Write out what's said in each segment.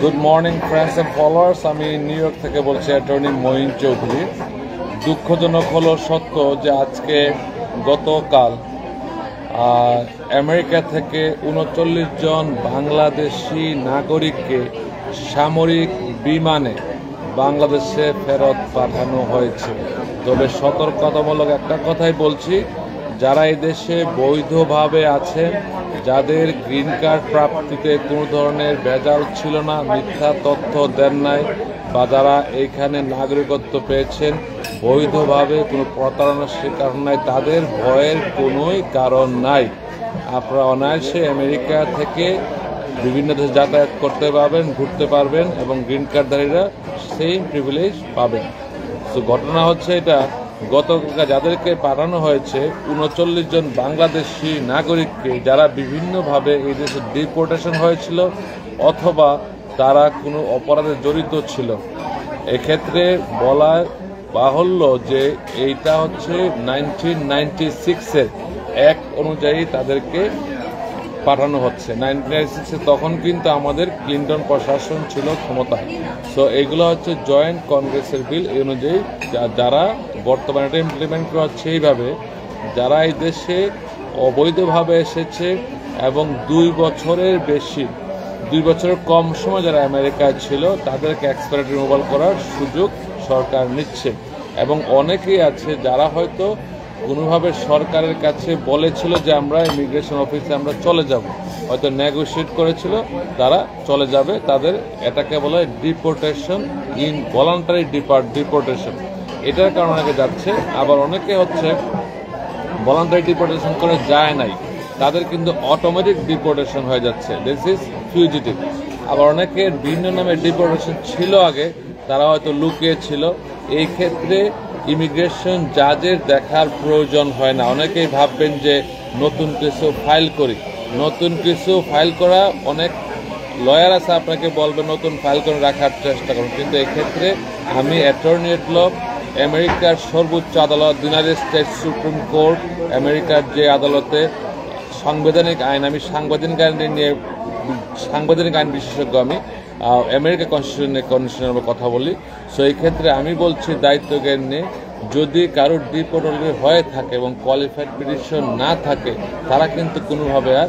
Good morning friends and followers. আমি new York থেকে বলছি, অ্যাটর্নি মঈন চৌধুরী। দুঃখজনক হলো সত্য যে আজকে গতকাল আমেরিকা থেকে ৩৯ জন বাংলাদেশি নাগরিককে সামরিক বিমানে বাংলাদেশে ফেরত পাঠানো হয়েছে। তবে সতর্কতামূলক একটা কথাই বলছি, যারা এই দেশে বৈধভাবে আছেন, যাদের গ্রিন কার্ড প্রাপ্তিতে কোনো ধরনের ভেজাল ছিল না, মিথ্যা তথ্য দেন নাই, বা যারা এইখানে নাগরিকত্ব পেয়েছেন বৈধভাবে, কোনো প্রতারণার শিকার নাই, তাদের ভয়ের কোনোই কারণ নাই। আপনারা অনায়াসে আমেরিকা থেকে বিভিন্ন দেশে যাতায়াত করতে পারবেন, ঘুরতে পারবেন, এবং গ্রিন কার্ডধারীরা সেম প্রিভিলেজ পাবেন। তো ঘটনা হচ্ছে এটা, গতকাল যাদেরকে পাঠানো হয়েছে ৩৯ জন বাংলাদেশি নাগরিককে, যারা বিভিন্নভাবে এই দেশে ডিপোর্টেশন হয়েছিল অথবা তারা কোনো অপরাধে জড়িত ছিল। এক্ষেত্রে বলা বাহুল্য যে এইটা হচ্ছে 1996-এর অ্যাক্ট অনুযায়ী তাদেরকে পাঠানো হচ্ছে। 1996-এ তখন কিন্তু আমাদের ক্লিন্টন প্রশাসন ছিল ক্ষমতায়। সো এগুলো হচ্ছে জয়েন্ট কংগ্রেসের বিল। এই অনুযায়ী যারা বর্তমানে এটা ইমপ্লিমেন্ট করা হচ্ছে এইভাবে, যারা এই দেশে অবৈধভাবে এসেছে এবং 2 বছরের বেশি, 2 বছরের কম সময় যারা আমেরিকায় ছিল, তাদেরকে এক্সপায়ার রিমুভাল করার সুযোগ সরকার নিচ্ছে। এবং অনেকেই আছে যারা হয়তো কোনোভাবে সরকারের কাছে বলেছিল যে আমরা ইমিগ্রেশন অফিসে আমরা চলে যাব, হয়তো নেগোশিয়েট করেছিল, তারা চলে যাবে। তাদের এটাকে বলে ডিপোর্টেশন, ইনভলান্টারি ডিপোর্টেশন। এটার কারণে অনেকে যাচ্ছে। আবার অনেকে হচ্ছে ভলান্টারি ডিপোর্টেশন করে যায় নাই, তাদের কিন্তু অটোমেটিক ডিপোর্টেশন হয়ে যাচ্ছে, দিস ইজ ফিউজিটিভ। আবার অনেকের ভিন্ন নামে ডিপোর্টেশন ছিল আগে, তারা হয়তো লুকিয়ে ছিল। এই ক্ষেত্রে ইমিগ্রেশন জাজের দেখার প্রয়োজন হয় না। অনেকেই ভাববেন যে নতুন কিছু ফাইল করি, নতুন কিছু ফাইল করা, অনেক লয়ার আছে আপনাকে বলবে নতুন ফাইল করে রাখার চেষ্টা করুন, কিন্তু এক্ষেত্রে আমি অ্যাটর্নি এট ল, আমেরিকার সর্বোচ্চ আদালত, ইউনাইটেড স্টেটস সুপ্রিম কোর্ট, আমেরিকার যে আদালতে সাংবিধানিক আইন, আমি সাংবিধানিক আইন বিশেষজ্ঞ, আমি আমেরিকা কনস্টিটিউশনের কথা বলি। সো এই ক্ষেত্রে আমি বলছি দায়িত্ব জ্ঞান নিয়ে, যদি কারোর ডিপোর্ট অলরেডি হয়ে থাকে এবং কোয়ালিফাইড পিটিশন না থাকে, তারা কিন্তু কোনোভাবে আর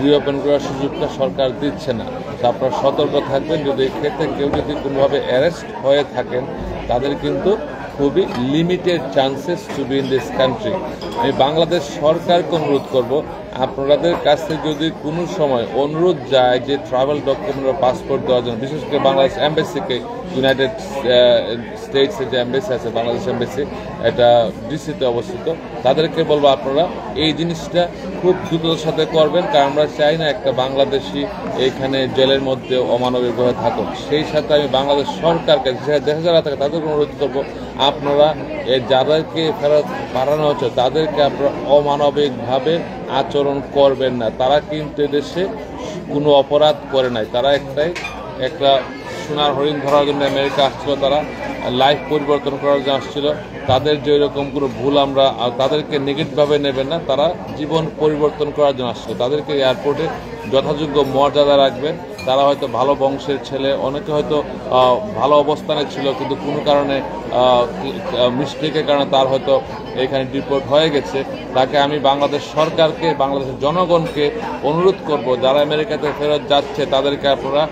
রিওপেন করার সুযোগটা সরকার দিচ্ছে না। তো আপনারা সতর্ক থাকবেন। যদি এই ক্ষেত্রে কেউ যদি কোনোভাবে অ্যারেস্ট হয়ে থাকেন, তাদের কিন্তু খুবই limited chances to be in this country. আমি বাংলাদেশ সরকারকে অনুরোধ করব, আপনাদের কাছ থেকে যদি কোনো সময় অনুরোধ যায় যে ট্রাভেল ডকুমেন্ট বা পাসপোর্ট দেওয়ার জন্য, বিশেষ করে বাংলাদেশ এম্বাসিকে, ইউনাইটেড স্টেটসের যে এম্বাসি আছে, বাংলাদেশ এম্বাসি, এটা ডিসিতে অবস্থিত, তাদেরকে বলবো আপনারা এই জিনিসটা খুব দ্রুততার সাথে করবেন, কারণ আমরা চাই না একটা বাংলাদেশি এইখানে জেলের মধ্যে অমানবিকভাবে থাকুক। সেই সাথে আমি বাংলাদেশ সরকারকে, দেশে যারা থাকে তাদেরকে অনুরোধ করবো, আপনারা যাদেরকে ফেরত পাঠানো হচ্ছে তাদেরকে আপনারা অমানবিকভাবে আচরণ করবেন না। তারা কিন্তু এদেশে কোনো অপরাধ করে নাই, তারা একটা সোনার হরিণ ধরার জন্য আমেরিকা আসছিল, তারা লাইফ পরিবর্তন করার জন্য আসছিল। তাদের যে এরকম কোনো ভুল, আমরা তাদেরকে নেগেটিভভাবে নেবেন না, তারা জীবন পরিবর্তন করার জন্য আসছিল। তাদেরকে এয়ারপোর্টে যথাযোগ্য মর্যাদা রাখবেন। তারা হয়তো ভালো বংশের ছেলে, অনেকে হয়তো ভালো অবস্থানে ছিল, কিন্তু কোনো কারণে মিস্টেকের কারণে তার হয়তো এখানে ডিপোর্ট হয়ে গেছে। তাকে আমি বাংলাদেশ সরকারকে, বাংলাদেশের জনগণকে অনুরোধ করব, যারা আমেরিকাতে ফেরত যাচ্ছে তাদেরকে আপনারা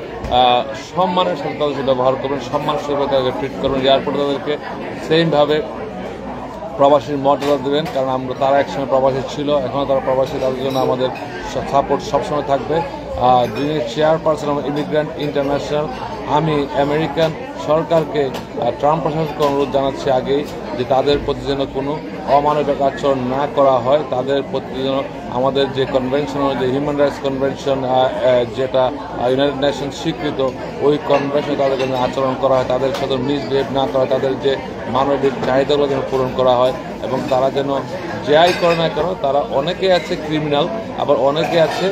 সম্মানের সাথে তাদের সাথে ব্যবহার করবেন, সম্মানের সাথে তাদেরকে ট্রিট করবেন। এয়ারপোর্টে তাদেরকে সেমভাবে প্রবাসীর মর্যাদা দেবেন, কারণ তারা একসময় প্রবাসী ছিল, এখনও তারা প্রবাসী, তাদের জন্য আমাদের সাপোর্ট সবসময় থাকবে। যিনি চেয়ারপারসন অফ ইমিগ্রেন্ট ইন্টারন্যাশনাল, আমি আমেরিকান সরকারকে, ট্রাম্প প্রশাসনকে অনুরোধ জানাচ্ছি আগেই, যে তাদের প্রতি যেন কোনো অমানবিক আচরণ না করা হয়। তাদের প্রতি যেন আমাদের যে কনভেনশন, যে হিউম্যান রাইটস কনভেনশন, যেটা ইউনাইটেড নেশন স্বীকৃত, ওই কনভেনশনে তাদের যেন আচরণ করা হয়, তাদের সাথে মিসবিহেভ না করা হয়, তাদের যে মানবিক চাহিদাগুলো যেন পূরণ করা হয়, এবং তারা যেন যাই করে না কেন, তারা অনেকে আছে ক্রিমিনাল, আবার অনেকে আছে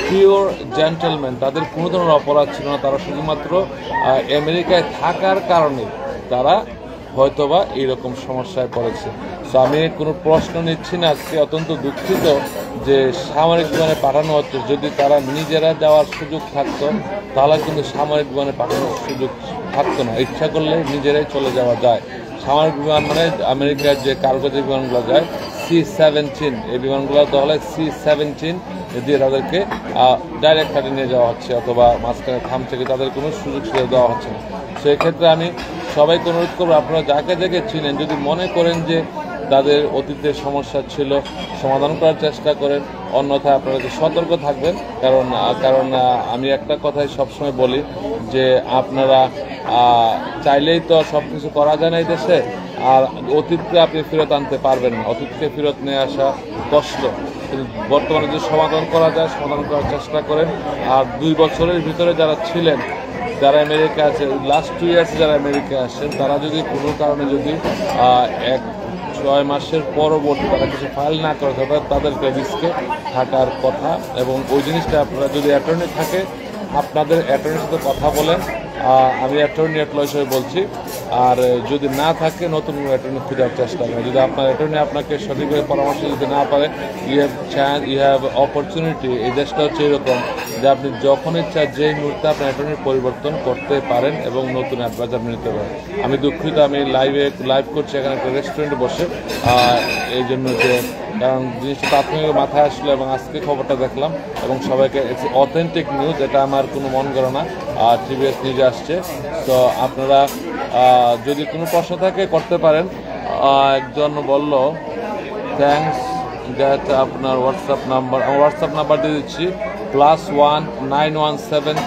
পিওর জেন্টলম্যান, তাদের কোনো ধরনের অপরাধ ছিল না, তারা শুধুমাত্র আমেরিকায় থাকার কারণে তারা হয়তোবা এইরকম সমস্যায় পড়েছে। তো আমি কোনো প্রশ্ন নিচ্ছি না, আজকে অত্যন্ত দুঃখিত যে সামরিক বিমানে পাঠানো হচ্ছে। যদি তারা নিজেরা যাওয়ার সুযোগ থাকতো তাহলে কিন্তু সামরিক বিমানে পাঠানোর সুযোগ থাকতো না, ইচ্ছা করলে নিজেরাই চলে যাওয়া যায়। সামরিক বিমান মানে আমেরিকার যে কার্গো যে বিমানগুলো যায় C-17, এই বিমানগুলো তাহলে C-17 দিয়ে তাদেরকে ডাইরেক্ট ফ্লাইটে নিয়ে যাওয়া হচ্ছে, অথবা মাঝখানে থামছে, তাদের কোনো সুযোগ সুবিধা দেওয়া হচ্ছে না। সেই ক্ষেত্রে আমি সবাইকে অনুরোধ করবো, আপনারা যাকে যাকে চিনেন, যদি মনে করেন যে তাদের অতীতের সমস্যা ছিল সমাধান করার চেষ্টা করেন, অন্যথায় আপনারা যে সতর্ক থাকবেন। কারণ আমি একটা কথাই সবসময় বলি যে আপনারা চাইলেই তো সব কিছু করা যায় না এই দেশে, আর অতীতকে আপনি ফেরত আনতে পারবেন না, অতীতকে ফেরত নিয়ে আসা কষ্ট। কিন্তু বর্তমানে যে সমাধান করা যায় সমাধান করার চেষ্টা করেন। আর 2 বছরের ভিতরে যারা ছিলেন, যারা আমেরিকা আছে, লাস্ট 2 ইয়ার্স যারা আমেরিকা আসেন, তারা যদি কোনো কারণে যদি 6 মাসের পরবর্তী তারা কিছু ফাইল না করে তাদেরকে রিস্কে থাকার কথা। এবং ওই জিনিসটা আপনারা যদি অ্যাটর্নি থাকে, আপনাদের অ্যাটর্নির সাথে কথা বলেন। আমি অ্যাটর্নি এমপ্লয় হিসেবে বলছি। আর যদি না থাকে, নতুন অ্যাটর্নি খোঁজার চেষ্টা করেন। যদি আপনার অ্যাটর্নি আপনাকে সঠিকভাবে পরামর্শ দিতে না পারে, ইউ হ্যাভ অপরচুনিটি। এই দেশটা হচ্ছে এরকম যে আপনি যখন ইচ্ছা যেই মুহূর্তে আপনার অ্যাটর্নির পরিবর্তন করতে পারেন এবং নতুন অ্যাডভাইজার নিতে পারেন। আমি দুঃখিত, আমি লাইভ করছি এখানে একটা রেস্টুরেন্টে বসে, এই জন্য যে কারণ জিনিসটা প্রাথমিক মাথায় আসলো এবং আজকে খবরটা দেখলাম এবং সবাইকে অথেন্টিক নিউজ, এটা আমার কোনো মন করে না, TBS নিউজে আসছে। তো আপনারা যদি কোনো প্রশ্ন থাকে করতে পারেন। একজন বলল থ্যাংকস দ্যাট আপনার হোয়াটসঅ্যাপ নাম্বার, আমার হোয়াটসঅ্যাপ নাম্বার দিয়ে দিচ্ছি +1 917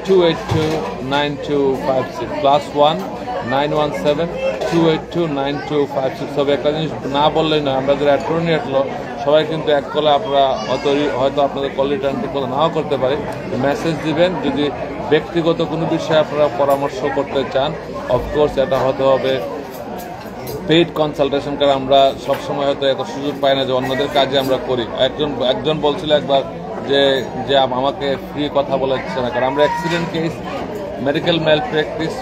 282 9256 +1 917 282 9256। তবে একটা জিনিস না বললেই নয়, আমরা যারা অ্যাটর্নি এটলো সবাই কিন্তু এক কলে, আপনারা হয়তো আপনাদের কল রিটার্ন ঠিক মতো নাও করতে পারে, মেসেজ দিবেন। যদি ব্যক্তিগত কোনো বিষয়ে আপনারা পরামর্শ করতে চান, অফকোর্স এটা হতে হবে পেইড কনসালটেশন, কারণ আমরা সবসময় হয়তো এত সুযোগ পাই না যে অন্যদের কাজে আমরা করি। একজন বলছিল একবার যে আমাকে ফ্রি কথা বলা যাচ্ছে না, কারণ আমরা অ্যাক্সিডেন্ট কেস, মেডিকেল ম্যাল প্র্যাকটিস,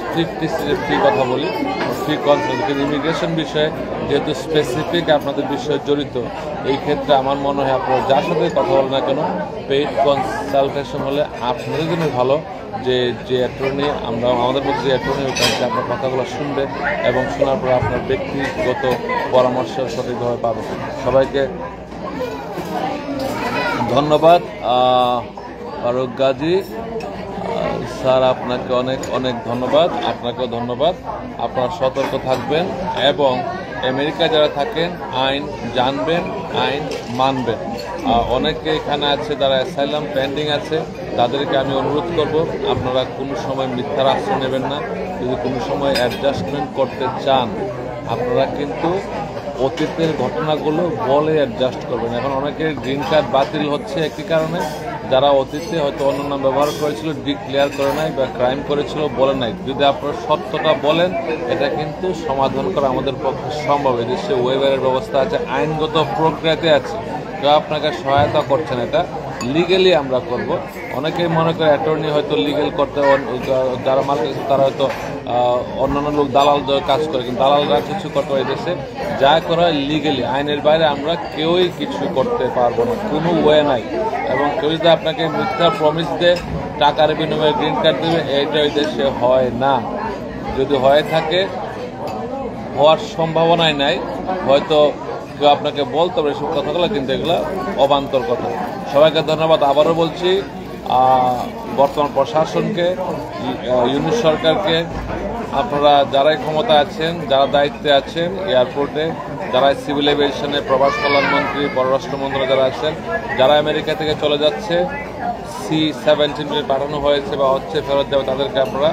ফ্রি কথা বলি, ফ্রি কনসাল্ট। কিন্তু ইমিগ্রেশন বিষয়ে যেহেতু স্পেসিফিক আপনাদের বিষয়ে জড়িত, এই ক্ষেত্রে আমার মনে হয় আপনারা যার সাথে কথা বলেন না কেন, পেইড কনসালটেশন হলে আপনাদের জন্য ভালো। যে অ্যাটর্নি, আমাদের মধ্যে যে অ্যাটর্নি হচ্ছে, আপনার কথাগুলো শুনবে এবং শোনার পর আপনার ব্যক্তিগত পরামর্শ সঠিকভাবে পাবেন। সবাইকে ধন্যবাদ। ফারুক গাজী স্যার, আপনাকে অনেক অনেক ধন্যবাদ। আপনাকেও ধন্যবাদ। আপনারা সতর্ক থাকবেন এবং আমেরিকা যারা থাকেন আইন জানবেন, আইন মানবেন। অনেকে এখানে আছে যারা অ্যাসাইলাম পেন্ডিং আছে, তাদেরকে আমি অনুরোধ করব আপনারা কোনো সময় মিথ্যার আশ্রয় নেবেন না। যদি কোনো সময় অ্যাডজাস্টমেন্ট করতে চান, আপনারা কিন্তু অতীতের ঘটনাগুলো বলে অ্যাডজাস্ট করবেন। এখন অনেকের গ্রিন কার্ড বাতিল হচ্ছে একটি কারণে, যারা অতীতে হয়তো অন্য নাম ব্যবহার করেছিল, ডিক্লেয়ার করে নাই বা ক্রাইম করেছিল বলে নাই। যদি আপনারা সত্যটা বলেন, এটা কিন্তু সমাধান করা আমাদের পক্ষে সম্ভব। এদেশে ওয়েবারের ব্যবস্থা আছে, আইনগত প্রক্রিয়াতে আছে, কেউ আপনাকে সহায়তা করছেন, এটা লিগেলি আমরা করব। অনেকেই মনে করে অ্যাটর্নি হয়তো লিগেল করতে, যারা মার্কেট তারা হয়তো অন্যান্য লোক দালাল কাজ করে, কিন্তু দালালরা কিছু করতে পারে। দেশে যা করা লিগেলি, আইনের বাইরে আমরা কেউই কিছু করতে পারবো না, কোনো ওয়ে নাই। এবং কেউ যদি আপনাকে মিথ্যা প্রমিস দেয় টাকার বিনিময়ে গ্রিন কার্ড দেবে, এইটা ওই দেশে হয় না। যদি হয়ে থাকে, হওয়ার সম্ভাবনাই নাই, হয়তো কেউ আপনাকে বলতে পারে সব কথাগুলো, কিন্তু এগুলো অবান্তর কথা। সবাইকে ধন্যবাদ। আবারও বলছি, বর্তমান প্রশাসনকে, ইউনিট সরকারকে, আপনারা যারাই ক্ষমতা আছেন, যারা দায়িত্বে আছেন এয়ারপোর্টে, যারা সিভিল এভিয়েশনে, প্রবাস কল্যাণ মন্ত্রী, পররাষ্ট্রমন্ত্রী যারা আছেন, যারা আমেরিকা থেকে চলে যাচ্ছে, C-17 পাঠানো হয়েছে বা হচ্ছে ফেরত যাবে, তাদেরকে আপনারা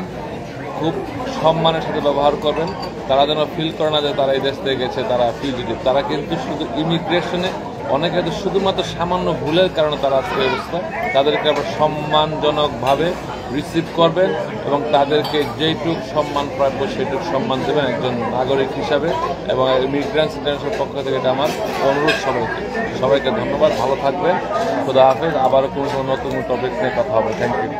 খুব সম্মানের সাথে ব্যবহার করবেন। তারা যেন ফিল করে না যে তারা এই দেশ থেকে গেছে, তারা ফিউজিটিভ। তারা কিন্তু শুধু ইমিগ্রেশনে অনেকে তো শুধুমাত্র সামান্য ভুলের কারণে তারা আজকে অবস্থা, তাদেরকে আবার সম্মানজনকভাবে রিসিভ করবেন এবং তাদেরকে যেইটুক সম্মান প্রাপ্য সেইটুক সম্মান দেবেন একজন নাগরিক হিসাবে। এবং ইমিগ্রেন্টস ইন্টারন্যাশনাল পক্ষ থেকে এটা আমার অনুরোধ সবাইকে ধন্যবাদ। ভালো থাকবেন। খোদা হাফেজ। আবারও কোনো নতুন টপিক নিয়ে কথা হবে। Thank you.